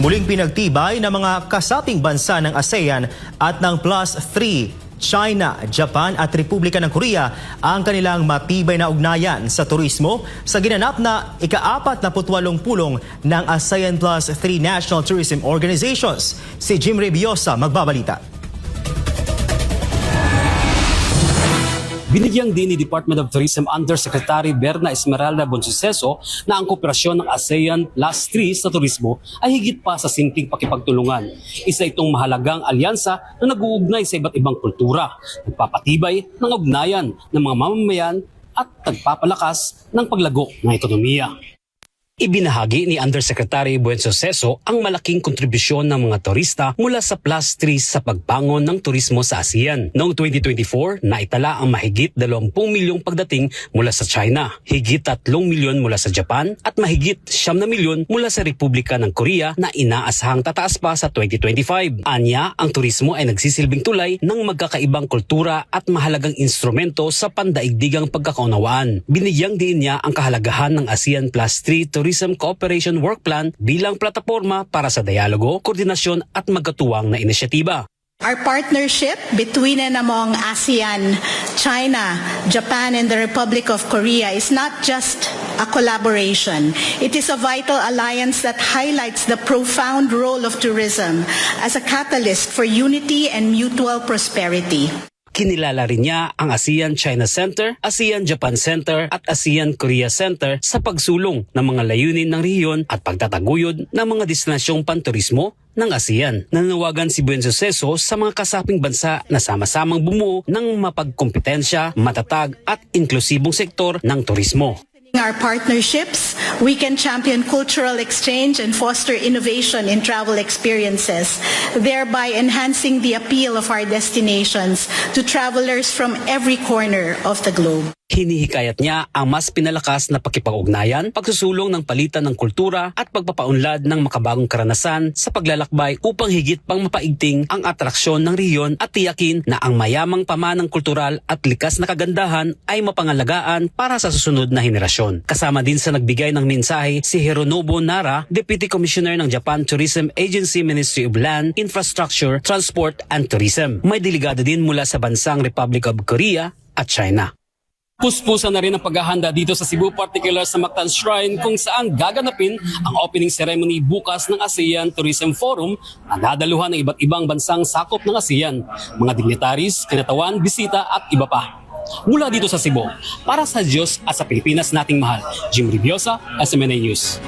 Muling pinagtibay ng mga kasaping bansa ng ASEAN at ng Plus 3, China, Japan at Republika ng Korea ang kanilang matibay na ugnayan sa turismo sa ginanap na ika-48 pulong ng ASEAN Plus 3 National Tourism Organizations. Si Jim Reviosa magbabalita. Binigyang din ni Department of Tourism Undersecretary Berna Esmeralda Bonsuceso na ang kooperasyon ng ASEAN Plus 3 sa turismo ay higit pa sa simpleng pakipagtulungan. Isa itong mahalagang alyansa na nag-uugnay sa iba't ibang kultura, nagpapatibay ng ugnayan ng mga mamamayan at nagpapalakas ng paglago ng ekonomiya. Ibinahagi ni Undersecretary Bonsuceso ang malaking kontribusyon ng mga turista mula sa Plus 3 sa pagbangon ng turismo sa ASEAN. Noong 2024, naitala ang mahigit 20 milyong pagdating mula sa China, higit 3 milyon mula sa Japan at mahigit 9 milyon mula sa Republika ng Korea na inaasahang tataas pa sa 2025. Anya, ang turismo ay nagsisilbing tulay ng magkakaibang kultura at mahalagang instrumento sa pandaigdigang pagkakaunawaan. Binigyang din niya ang kahalagahan ng ASEAN Plus 3 Tourism Cooperation Work Plan bilang plataporma para sa dialogo, koordinasyon at magkatuwang na inisyatiba. Our partnership between and among ASEAN, China, Japan, and the Republic of Korea is not just a collaboration. It is a vital alliance that highlights the profound role of tourism as a catalyst for unity and mutual prosperity. Kinilala rin niya ang ASEAN China Center, ASEAN Japan Center at ASEAN Korea Center sa pagsulong ng mga layunin ng rehiyon at pagtataguyod ng mga destinasyong panturismo ng ASEAN. Nananawagan si Bonsuceso sa mga kasaping bansa na sama-samang bumuo ng mapagkompetensya, matatag at inklusibong sektor ng turismo. Our partnerships, we can champion cultural exchange and foster innovation in travel experiences, thereby enhancing the appeal of our destinations to travelers from every corner of the globe. Hinihikayat niya ang mas pinalakas na pakipag-ugnayan, pagsusulong ng palitan ng kultura at pagpapaunlad ng makabagong karanasan sa paglalakbay upang higit pang mapaigting ang atraksyon ng rehiyon at tiyakin na ang mayamang pamanang kultural at likas na kagandahan ay mapangalagaan para sa susunod na henerasyon. Kasama din sa nagbigay ng mensahe si Hironobu Nara, Deputy Commissioner ng Japan Tourism Agency Ministry of Land, Infrastructure, Transport and Tourism. May delegado din mula sa bansang Republic of Korea at China. Puspusan na rin ang paghahanda dito sa Cebu, particular sa Mactan Shrine kung saan gaganapin ang opening ceremony bukas ng ASEAN Tourism Forum na dadaluhan ng iba't ibang bansang sakop ng ASEAN, mga dignitaries, kinatawan, bisita at iba pa. Mula dito sa Cebu, para sa Diyos at sa Pilipinas nating mahal, Jim Reviosa, SMNA News.